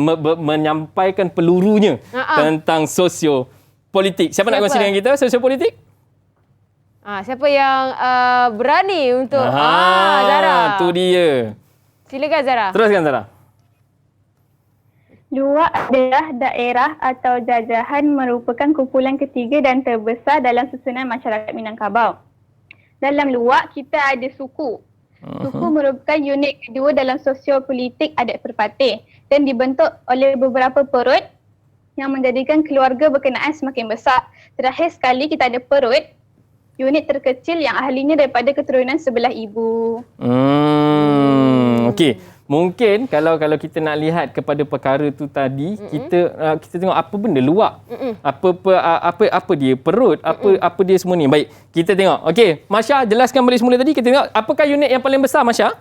pelurunya tentang sosiopolitik. Siapa nak kongsi dengan kita sosiopolitik? Siapa yang berani untuk Zara. Tu dia. Silakan Zara. Teruskan Zara. Luwak adalah daerah atau jajahan merupakan kumpulan ketiga dan terbesar dalam susunan masyarakat Minangkabau. Dalam luwak kita ada suku. Suku merupakan unit kedua dalam sosiopolitik adat perpatih dan dibentuk oleh beberapa perut yang menjadikan keluarga berkenaan semakin besar. Terakhir sekali kita ada perut, unit terkecil yang ahlinya daripada keturunan sebelah ibu. Mungkin kalau kita nak lihat kepada perkara tu tadi, kita tengok apa benda luwak. Apa dia perut, apa dia semua ni. Baik, kita tengok. Masya jelaskan balik semula tadi. Kita tengok apakah unit yang paling besar Masya?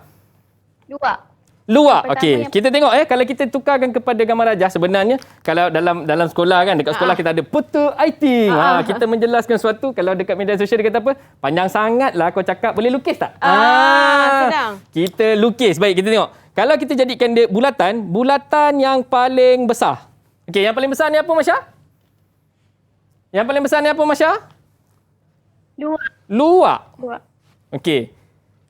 Luwak. Kita tengok kalau kita tukarkan kepada gambar rajah, sebenarnya kalau dalam sekolah kan, dekat sekolah kita ada peta aiting. Kita menjelaskan sesuatu, kalau dekat media sosial dia kata apa? Panjang sangatlah kau cakap, boleh lukis tak? Senang. Kita lukis. Baik, kita tengok. Kalau kita jadikan dia bulatan yang paling besar. Yang paling besar ni apa Masya? Yang paling besar ni apa Masya? Luwak.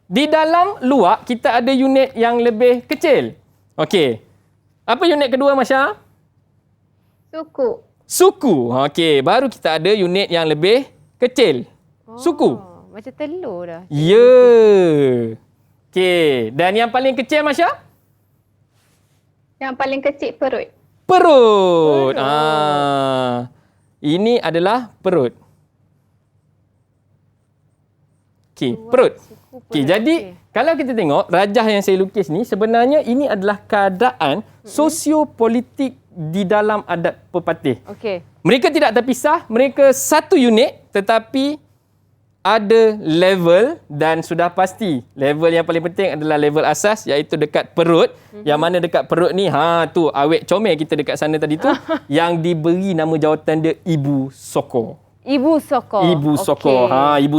Di dalam luwak kita ada unit yang lebih kecil. Apa unit kedua Masya? Suku. Baru kita ada unit yang lebih kecil. Suku. Macam telur dah. Ya. Dan yang paling kecil Masya? Yang paling kecil perut. Ini adalah perut. Perut. Jadi kalau kita tengok rajah yang saya lukis ni, sebenarnya ini adalah keadaan sosiopolitik di dalam adat pepatih. Mereka tidak terpisah, mereka satu unit tetapi ada level dan sudah pasti level yang paling penting adalah level asas iaitu dekat perut. Yang mana dekat perut ni tu awet comel kita dekat sana tadi tu yang diberi nama jawatan dia Ibu Sokor. Ibu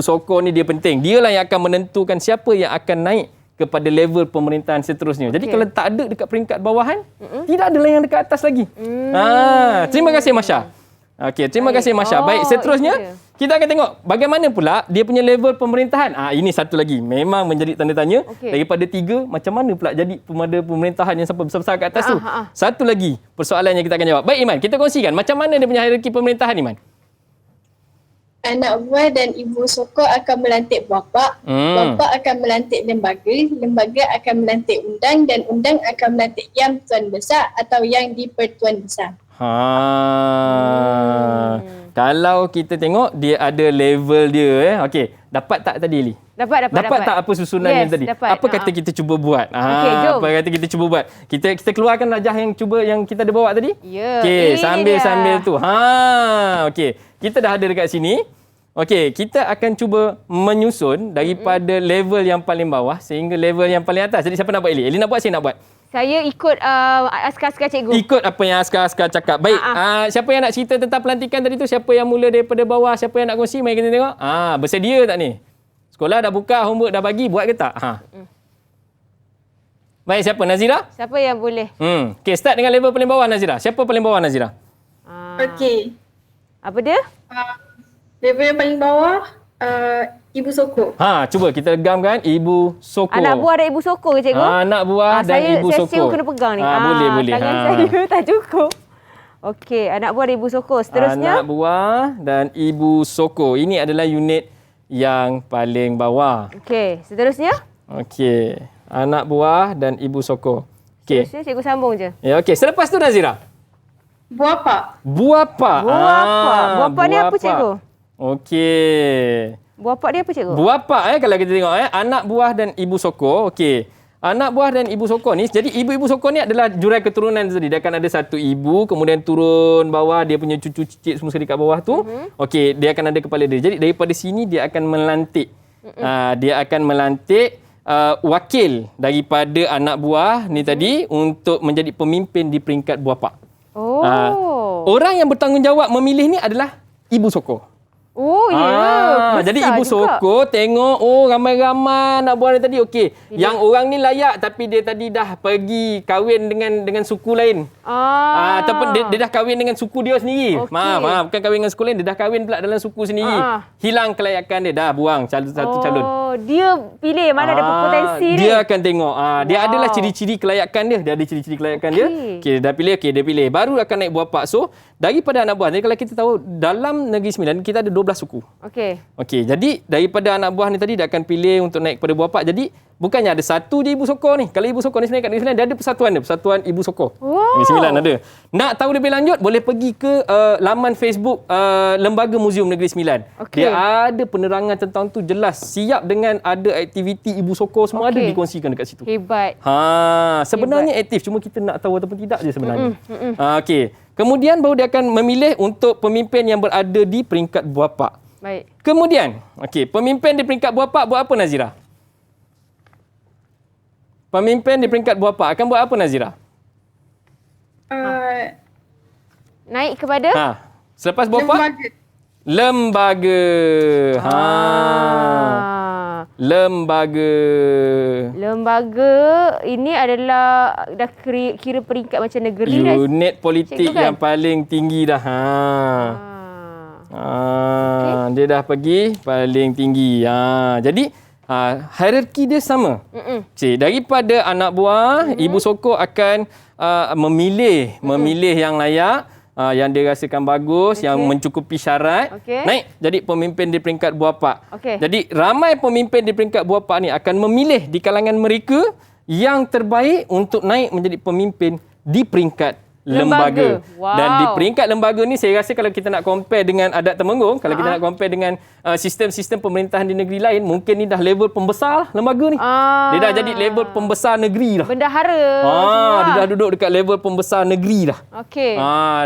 Sokor ni dia penting. Dialah yang akan menentukan siapa yang akan naik kepada level pemerintahan seterusnya. Jadi kalau tak ada dekat peringkat bawahan, tidak ada yang dekat atas lagi. Terima kasih Masya. Terima kasih Masya. Baik, seterusnya kita akan tengok bagaimana pula dia punya level pemerintahan. Ini satu lagi memang menjadi tanda tanya. Daripada 3, macam mana pula jadi pemerintahan yang sampai besar-besar kat atas tu. Satu lagi persoalan yang kita akan jawab. Baik Iman, kita kongsikan macam mana dia punya hierarki pemerintahan Iman. Anak buah dan ibu sokor akan melantik bapa, bapa akan melantik lembaga, lembaga akan melantik undang dan undang akan melantik yang tuan besar atau yang di-pertuan besar. Kalau kita tengok dia ada level dia dapat tak tadi Li? Dapat tak apa susunan yang tadi? Dapat. Apa kata kita cuba buat? Jom. Apa kata kita cuba buat? Kita keluarkan rajah yang kita ada bawa tadi? Ya. Sambil tu. Kita dah ada dekat sini. Kita akan cuba menyusun daripada level yang paling bawah sehingga level yang paling atas. Jadi siapa nak buat Eli? Eli nak buat, saya nak buat. Saya ikut askar-askar cikgu. Ikut apa yang askar-askar cakap. Baik, siapa yang nak cerita tentang pelantikan tadi tu? Siapa yang mula daripada bawah? Siapa yang nak kongsi? Mari kita tengok. Bersedia tak ni? Sekolah dah buka, homework dah bagi, buat ke tak? Baik, siapa? Nazira? Siapa yang boleh? Okey, start dengan level paling bawah Nazira. Siapa paling bawah Nazira? Okey. Apa dia? Level yang paling bawah, Ibu Soko. Cuba kita gamkan Ibu Soko. Anak buah dan Ibu Soko ke cikgu? Anak buah dan Ibu Soko. Saya kena pegang ni. Boleh. Tangan saya tak cukup. Okey, anak buah dan Ibu Soko. Seterusnya. Anak buah dan Ibu Soko. Ini adalah unit yang paling bawah. Okey, seterusnya. Okey, anak buah dan Ibu Soko. Okey. Seterusnya cikgu sambung je. Ya, okey. Selepas tu Nazira. Buah Pak. Buah Pak. Buah Pak ni apa cikgu? Okey. Buah Pak dia apa cikgu? Buah Pak kalau kita tengok anak buah dan Ibu Soko. Okey. Anak buah dan Ibu Soko ni, jadi ibu-ibu Soko ni adalah jurai keturunan tadi. Dia akan ada satu ibu, kemudian turun bawah, dia punya cucu cicit semua sekali kat bawah tu. Okey, dia akan ada kepala dia. Jadi daripada sini dia akan melantik. Dia akan melantik wakil daripada anak buah ni tadi untuk menjadi pemimpin di peringkat buah Pak. Orang yang bertanggungjawab memilih ni adalah Ibu Soko. Oh, ya. Jadi Ibu Soko tengok, ramai-ramai anak buah dia tadi. Okey, yang orang ni layak tapi dia tadi dah pergi kahwin dengan suku lain. Ataupun dia dah kahwin dengan suku dia sendiri. Okey. Maaf, bukan kahwin dengan suku lain, dia dah kahwin pula dalam suku sendiri. Hilang kelayakan dia, dah buang satu calon. Dia pilih mana ada berpotensi ni. Dia akan tengok. Dia adalah ciri-ciri kelayakan dia. Dia ada ciri-ciri kelayakan dia. Okey, dah pilih, dia pilih. Baru akan naik buah Pak. So, daripada anak buah ni, kalau kita tahu dalam Negeri Sembilan kita ada 12 suku. Okey, jadi daripada anak buah ni tadi dia akan pilih untuk naik kepada buah Pak. Jadi bukannya ada satu je Ibu Soko ni. Kalau Ibu Soko ni sebenarnya kat Negeri Sembilan dia ada persatuan dia, Persatuan Ibu Soko. Negeri Sembilan ada. Nak tahu lebih lanjut boleh pergi ke laman Facebook Lembaga Muzium Negeri Sembilan. Dia ada penerangan tentang tu jelas. Siap dengan ada aktiviti Ibu Soko semua ada dikongsikan dekat situ. Hebat. Sebenarnya aktif, cuma kita nak tahu ataupun tidak je sebenarnya. Okey. Kemudian baru dia akan memilih untuk pemimpin yang berada di peringkat buah Pak. Baik. Kemudian, pemimpin di peringkat buah Pak buat apa Nazira? Pemimpin di peringkat buah Pak akan buat apa Nazira? Naik kepada? Selepas buah Pak? Lembaga. Lembaga ini adalah dah kira peringkat macam negeri dah. Unit politik yang paling tinggi dah. Dia dah pergi paling tinggi. Jadi hierarki dia sama. Daripada anak buah, Ibu Soko akan memilih yang layak. Yang dia rasakan bagus, yang mencukupi syarat, naik jadi pemimpin di peringkat buah Pak. Jadi ramai pemimpin di peringkat buah Pak ni akan memilih di kalangan mereka yang terbaik untuk naik menjadi pemimpin di peringkat lembaga. Dan di peringkat lembaga ni saya rasa kalau kita nak compare dengan Adat Temenggung, kalau kita nak compare dengan sistem-sistem pemerintahan di negeri lain, mungkin ni dah level pembesar lembaga ni. Dia dah jadi level pembesar negeri dah. Bendahara. Dia dah duduk dekat level pembesar negeri dah. Okey.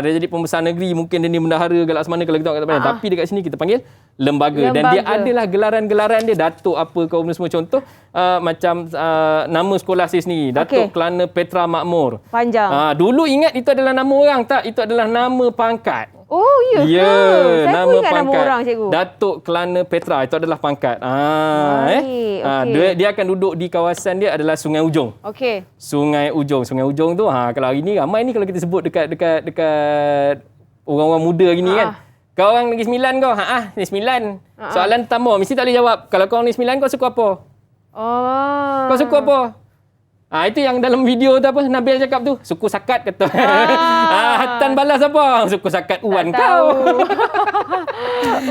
Dia jadi pembesar negeri, mungkin dia ni bendahara ke mana kalau kita tengok kat tempat lain. Tapi dekat sini kita panggil lembaga. Dan dia adalah gelaran-gelaran dia, Datuk apa kau semua. Contoh macam nama sekolah saya sendiri, Datuk Kelana Petra Makmur. Panjang. Dulu ingat itu adalah nama orang, tak, itu adalah nama pangkat. Oh, ya ke? Saya nama pun ingat pangkat. nama orang, cikgu. Datuk Kelana Petra itu adalah pangkat. Dia akan duduk di kawasan dia adalah Sungai Ujong. Sungai Ujong tu kalau hari ni ramai ni kalau kita sebut dekat orang-orang muda hari ni kan. Kau orang Negeri Sembilan kau? Negeri Sembilan. Soalan pertama mesti tak boleh jawab. Kalau kau orang Negeri Sembilan kau suku apa? Kau suku apa? Itu yang dalam video tu apa Nabil cakap tu, suku Sakat kata. Hatan balas apa? Suku Sakat Uan kau.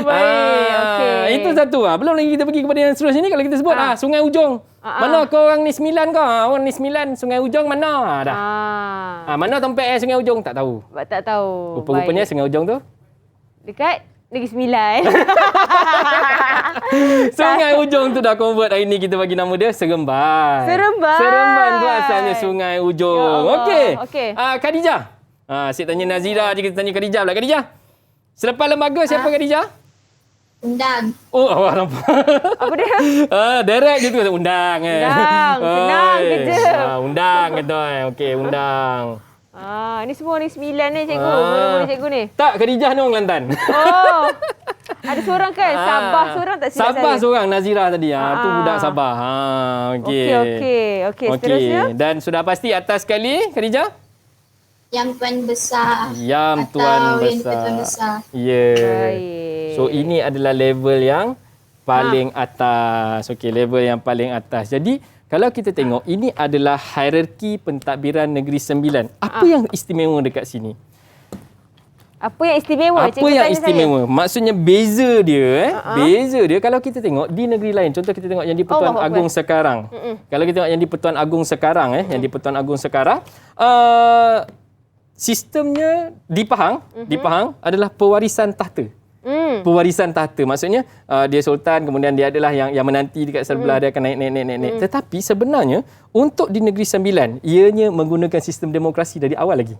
Baik, itu satu. Belum lagi kita pergi kepada yang seterusnya ni kalau kita sebut Sungai Ujong. Mana kau orang Negeri Sembilan kau? Orang Negeri Sembilan, Sungai Ujong mana? Dah. Mana tempat Sungai Ujong tak tahu. Tak tahu. Rupa-rupanya Sungai Ujong tu dekat Negeri Sembilan. Sungai Ujong tu dah convert hari ni kita bagi nama dia Seremban. Seremban tu asalnya Sungai Ujong. Okey. Khadijah. Saya tanya Nazira je, kita tanya Khadijah pula. Khadijah. Selepas lembaga siapa Khadijah? Undang. Oh, awak nampak. Apa dia? Direct je tu kata undang. Undang. Senang kerja. Undang kata. Okey, undang. Ni semua ni 9 ni cikgu. Mula-mula cikgu ni. Tak, Khadijah ni orang Kelantan. Oh. Ada seorang kan? Sabah seorang tak silap Sabah saya. seorang, Nazira tadi. Tu budak Sabah. Okey. Okey, seterusnya. Dan sudah pasti atas sekali, Khadijah? Yang Tuan Besar. Yang Tuan Atau Besar. Yang Tuan Besar. Ya. Baik. So ini adalah level yang paling atas. Okey, level yang paling atas. Jadi kalau kita tengok, ini adalah hierarki pentadbiran Negeri Sembilan. Apa yang istimewa dekat sini? Apa yang istimewa? Apa yang istimewa? Maksudnya beza dia, beza dia kalau kita tengok di negeri lain. Contoh kita tengok yang di Pertuan Agong sekarang. Kalau kita tengok yang di Pertuan Agong sekarang, yang di Pertuan Agong sekarang, sistemnya di Pahang adalah pewarisan tahta. Pewarisan tahta. Maksudnya dia sultan, kemudian dia adalah yang menanti dekat sebelah dia akan naik. Tetapi sebenarnya untuk di Negeri Sembilan, ianya menggunakan sistem demokrasi dari awal lagi.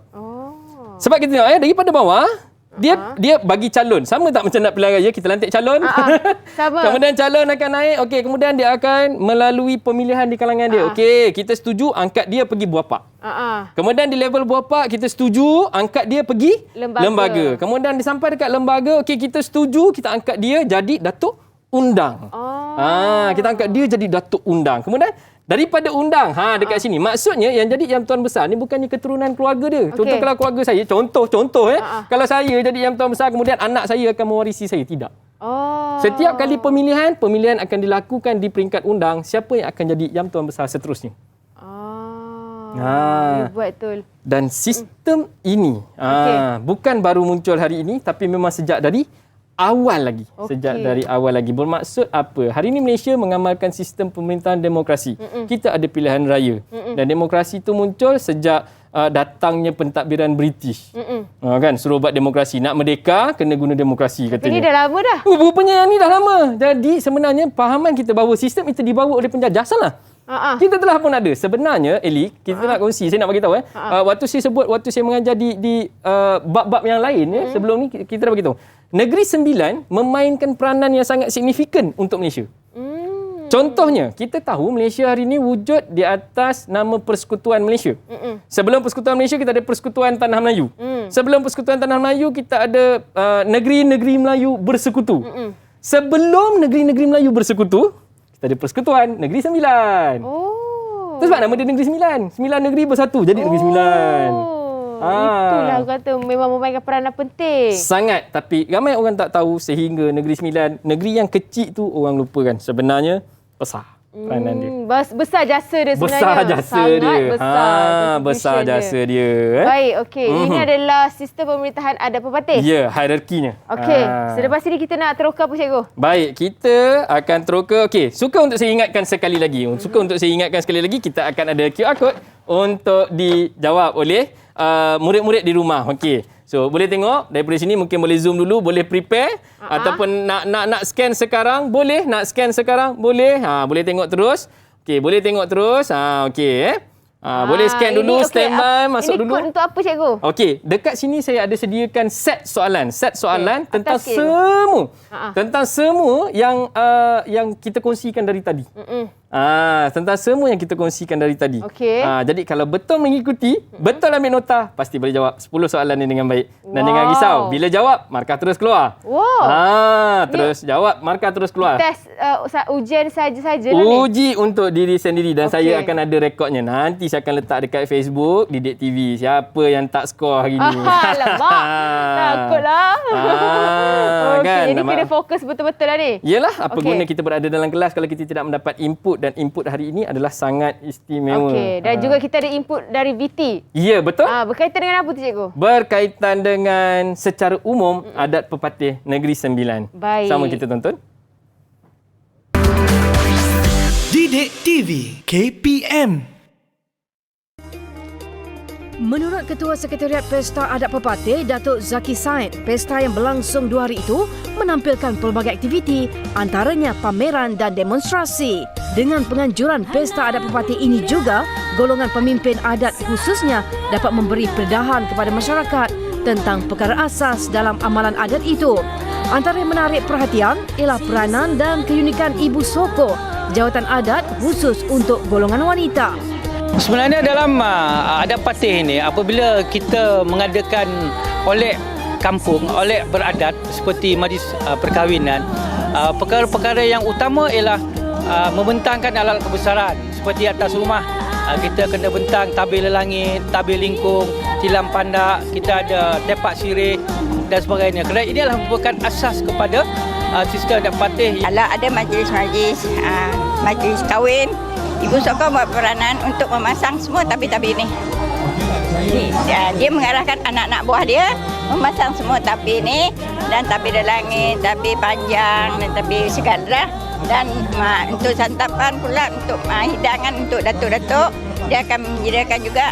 Sebab kita tengok daripada bawah dia bagi calon. Sama tak macam nak pilihan raya kita lantik calon. Sama. Kemudian calon akan naik. Okey, kemudian dia akan melalui pemilihan di kalangan dia. Okey, kita setuju angkat dia pergi Buapak. Kemudian di level Buapak kita setuju angkat dia pergi lembaga. Kemudian sampai dekat lembaga, okey kita setuju kita angkat dia jadi Datuk Undang. Kita angkat dia jadi Datuk Undang. Kemudian daripada undang, dekat sini. Maksudnya yang jadi Yang Tuan Besar ni bukannya keturunan keluarga dia. Contoh kalau keluarga saya, contoh kalau saya jadi Yang Tuan Besar kemudian anak saya akan mewarisi saya, tidak. Setiap kali pemilihan akan dilakukan di peringkat undang, siapa yang akan jadi Yang Tuan Besar seterusnya. Buat betul. Dan sistem ini bukan baru muncul hari ini, tapi memang sejak dari awal lagi. Sejak dari awal lagi. Bermaksud apa? Hari ini Malaysia mengamalkan sistem pemerintahan demokrasi. Kita ada pilihan raya. Dan demokrasi itu muncul sejak datangnya pentadbiran British. Kan, suruh buat demokrasi. Nak merdeka, kena guna demokrasi katanya. Ini dah lama dah. Rupanya yang ni dah lama. Jadi sebenarnya pahaman kita bahawa sistem itu dibawa oleh penjajah salah. Kita telah pun ada. Sebenarnya, Eli, kita nak kongsi, saya nak bagi tahu. Waktu saya mengajar di bab-bab yang lain, sebelum ni kita dah bagi tahu. Negeri Sembilan memainkan peranan yang sangat signifikan untuk Malaysia. Contohnya, kita tahu Malaysia hari ini wujud di atas nama Persekutuan Malaysia. Sebelum Persekutuan Malaysia, kita ada Persekutuan Tanah Melayu. Sebelum Persekutuan Tanah Melayu, kita ada Negeri-Negeri Melayu Bersekutu. Sebelum Negeri-Negeri Melayu Bersekutu, kita ada Persekutuan Negeri Sembilan. Itu sebab nama dia Negeri Sembilan. 9 negeri bersatu jadi Negeri Sembilan. Itulah kata memang memainkan peranan penting. Sangat, tapi ramai orang tak tahu sehingga Negeri Sembilan, negeri yang kecil tu orang lupakan. Sebenarnya besar peranan dia. Besar jasa dia sebenarnya. Besar jasa dia. Besar jasa dia. Baik, okey. Ini adalah sistem pemerintahan adat pepatih. Ya, hierarkinya. Okey. Selepas ini kita nak teroka apa cikgu? Baik, kita akan teroka. Okey, suka untuk saya ingatkan sekali lagi. Kita akan ada QR code untuk dijawab oleh murid-murid di rumah. Okey. So, boleh tengok daripada sini, mungkin boleh zoom dulu, boleh prepare ataupun nak scan sekarang, boleh. Nak scan sekarang, boleh. Boleh tengok terus. Okey, boleh tengok terus. Okey. Boleh scan dulu, standby, masuk dulu. Ini kod untuk apa cikgu? Okey, dekat sini saya ada sediakan set soalan tentang semua. Tentang semua yang kita kongsikan dari tadi. Tentang semua yang kita kongsikan dari tadi. Okey. Jadi kalau betul mengikuti, betul ambil nota, pasti boleh jawab 10 soalan ni dengan baik. Dan jangan risau, bila jawab, markah terus keluar. Terus jawab, markah terus keluar. Test ujian saja-saja lah ni. Uji untuk diri sendiri dan saya akan ada rekodnya. Nanti saya akan letak dekat Facebook Didik TV. Siapa yang tak skor hari ni? Alamak. Takutlah. Kan? Jadi kena fokus betul-betul lah ni. Yelah, apa guna kita berada dalam kelas kalau kita tidak mendapat input, dan input hari ini adalah sangat istimewa. Okey, dan juga kita ada input dari VT. Ya, betul. Berkaitan dengan apa tu cikgu? Berkaitan dengan secara umum adat pepatih Negeri Sembilan. Baik. Sama kita tonton. Didik TV KPM. Menurut Ketua Sekretariat Pesta Adat Pepatih, Datuk Zaki Said, pesta yang berlangsung 2 hari itu menampilkan pelbagai aktiviti, antaranya pameran dan demonstrasi. Dengan penganjuran Pesta Adat Pepatih ini juga, golongan pemimpin adat khususnya dapat memberi peredahan kepada masyarakat tentang perkara asas dalam amalan adat itu. Antara yang menarik perhatian ialah peranan dan keunikan Ibu Soko, jawatan adat khusus untuk golongan wanita. Sebenarnya dalam adat patih ini, apabila kita mengadakan oleh kampung, oleh beradat seperti majlis perkahwinan, perkara-perkara yang utama ialah membentangkan alat kebesaran seperti atas rumah. Kita kena bentang tabir lelangit, tabir lingkung, tilam pandak, kita ada tepak sirih dan sebagainya. Kerana ini adalah merupakan asas kepada sistem adat patih. Kalau ada majlis-majlis majlis kahwin, Ibu Soko buat peranan untuk memasang semua tabir-tabir ini. Dia mengarahkan anak-anak buah dia memasang semua tabir ini, dan tabir lelangit, tabir panjang dan tabir segala. Dan untuk santapan pula, untuk hidangan untuk datuk-datuk, dia akan menyediakan juga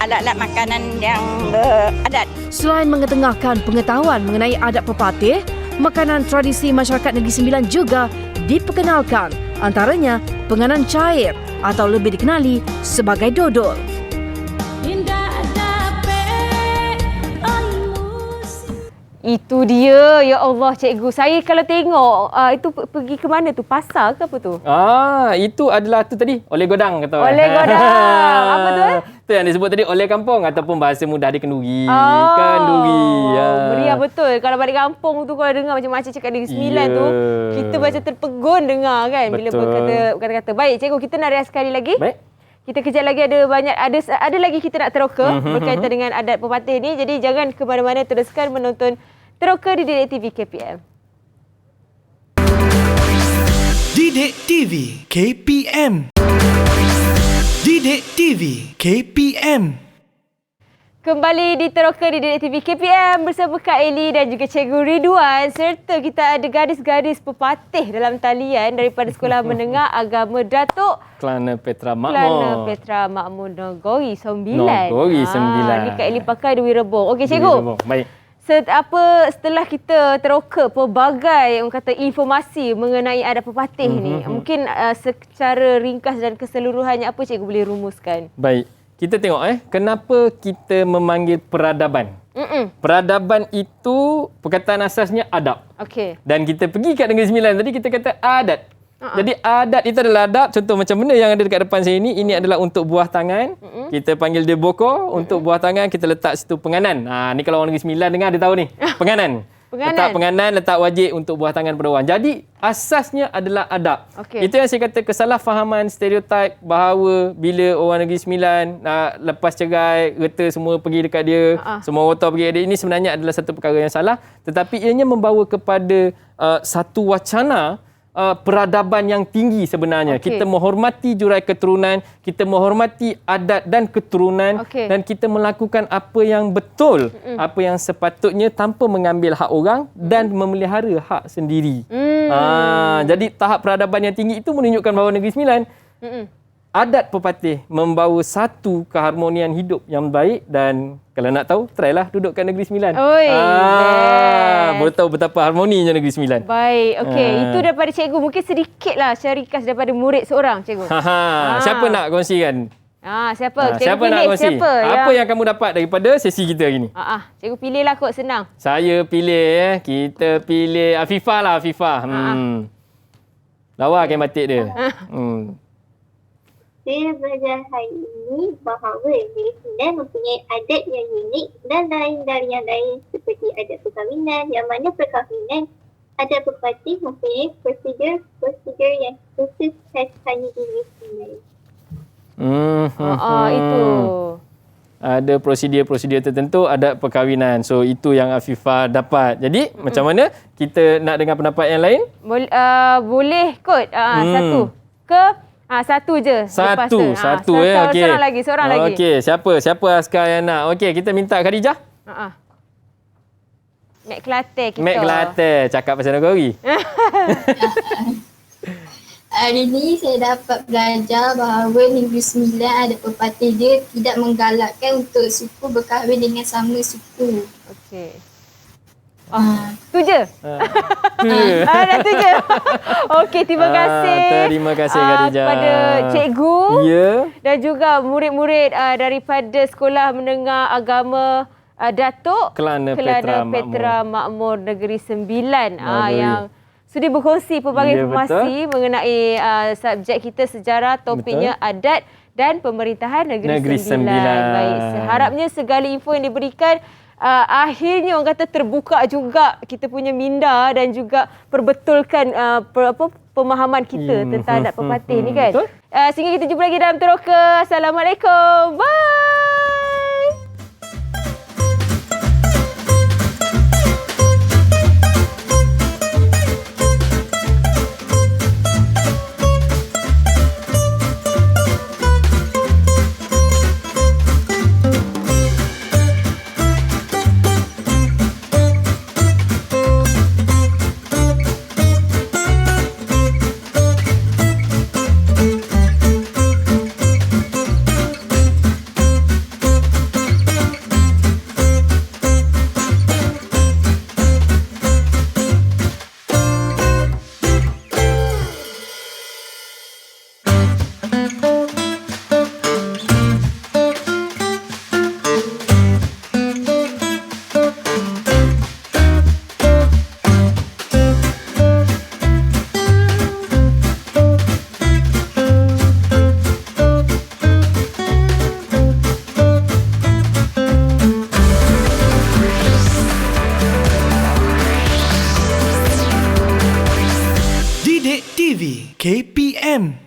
alat-alat makanan yang beradat. Selain mengetengahkan pengetahuan mengenai adat pepatih, makanan tradisi masyarakat Negeri Sembilan juga diperkenalkan, antaranya penganan cair atau lebih dikenali sebagai dodol. Itu dia, ya Allah cikgu. Saya kalau tengok itu pergi ke mana tu? Pasar ke apa tu? Itu adalah tu tadi, oleh godang kata. Oleh godang. Apa tu? Tu yang disebut tadi oleh kampung ataupun bahasa mudah dia kenduri. Kenduri. Ya. Meriah betul. Kalau balik kampung tu, kalau dengar macam makcik cakap Negeri Sembilan tu, kita macam terpegun dengar kan bila berkata kata-kata. Baik cikgu, kita nak rehat sekali lagi. Baik. Kita kejap lagi ada lagi kita nak teroka berkaitan dengan adat pepatih ni. Jadi jangan ke mana-mana, teruskan menonton Teroka di Didik TV KPM. Didik TV KPM. Didik TV KPM. Kembali di Teroka di Didik TV KPM bersama Kak Eli dan juga Cikgu Ridwan, serta kita ada gadis-gadis pepatih dalam talian daripada Sekolah Menengah Agama Datuk Kelana Petra Makmur. Kelana Petra Makmur Nogori 9. Nogori 9. Ni Kak Eli pakai Dwi Rebong. Okey Cikgu. Baik. Setelah kita teroka pelbagai orang kata informasi mengenai adat pepatih ni, mungkin secara ringkas dan keseluruhannya apa Cikgu boleh rumuskan? Baik. Kita tengok kenapa kita memanggil peradaban. Peradaban itu perkataan asasnya adab. Okey. Dan kita pergi kat Negeri Sembilan tadi kita kata adat. Jadi adat itu adalah adab. Contoh macam benda yang ada dekat depan saya ini adalah untuk buah tangan. Kita panggil dia boko. Untuk buah tangan kita letak situ penganan. Ni kalau orang Negeri Sembilan dengar dia tahu ni. Penganan. Letak penganan, letak wajik untuk buah tangan pada orang. Jadi asasnya adalah adab. Itu yang saya kata kesalahfahaman, stereotip bahawa bila orang Negeri Sembilan lepas cerai, reta semua pergi dekat dia, semua rotor pergi dekat dia. Ini sebenarnya adalah satu perkara yang salah. Tetapi ianya membawa kepada satu wacana peradaban yang tinggi sebenarnya. Kita menghormati jurai keturunan, kita menghormati adat dan keturunan, dan kita melakukan apa yang betul, apa yang sepatutnya tanpa mengambil hak orang dan memelihara hak sendiri. Jadi tahap peradaban yang tinggi itu menunjukkan bahawa Negeri Sembilan adat pepatih membawa satu keharmonian hidup yang baik. Dan kalau nak tahu, trylah duduk kat Negeri Sembilan. Boleh tahu betapa harmoninya Negeri Sembilan. Baik, okey. Itu daripada cikgu. Mungkin sedikitlah secara ringkas daripada murid seorang, cikgu. Siapa nak kongsikan? Siapa? Cikgu siapa pilih nak kongsi? siapa? Apa yang kamu dapat daripada sesi kita hari ni? Cikgu pilihlah kot, senang. Saya pilih, kita pilih Afifah lah, Afifah. Lawa kain batik dia. Saya belajar hari ini bahawa Negeri Sembilan mempunyai adat yang unik dan lain dari yang lain, seperti adat perkahwinan, yang mana perkahwinan adat pepatih mempunyai prosedur yang khusus khas hanya di Negeri Sembilan. Itu. Ada prosedur-prosedur tertentu adat perkahwinan. So itu yang Afifah dapat. Jadi macam mana kita nak dengar pendapat yang lain? Boleh kot. Satu ke satu je. Satu. Okey. Seorang lagi. Okey, siapa askar yang nak? Okey, kita minta Khadijah. Mek Kelantan kita. Mek Kelantan, cakap pasal Nogori. Hari ni saya dapat belajar bahawa Negeri Sembilan adat pepatih dia tidak menggalakkan untuk suku berkahwin dengan sama suku. Okey. Tu je? Dah tu je. Okey, terima kasih. Terima kasih Khadijah. Kepada cikgu dan juga murid-murid daripada Sekolah Menengah Agama Datuk Kelana Petra Makmur Negeri Sembilan yang sudi berkongsi pelbagai informasi mengenai subjek kita sejarah, topiknya adat dan pemerintahan Negeri Sembilan. Baik, seharapnya segala info yang diberikan akhirnya orang kata terbuka juga kita punya minda dan juga perbetulkan pemahaman kita tentang adat pepatih ni kan. Sehingga kita jumpa lagi dalam Teroka. Assalamualaikum. Bye. Didik TV KPM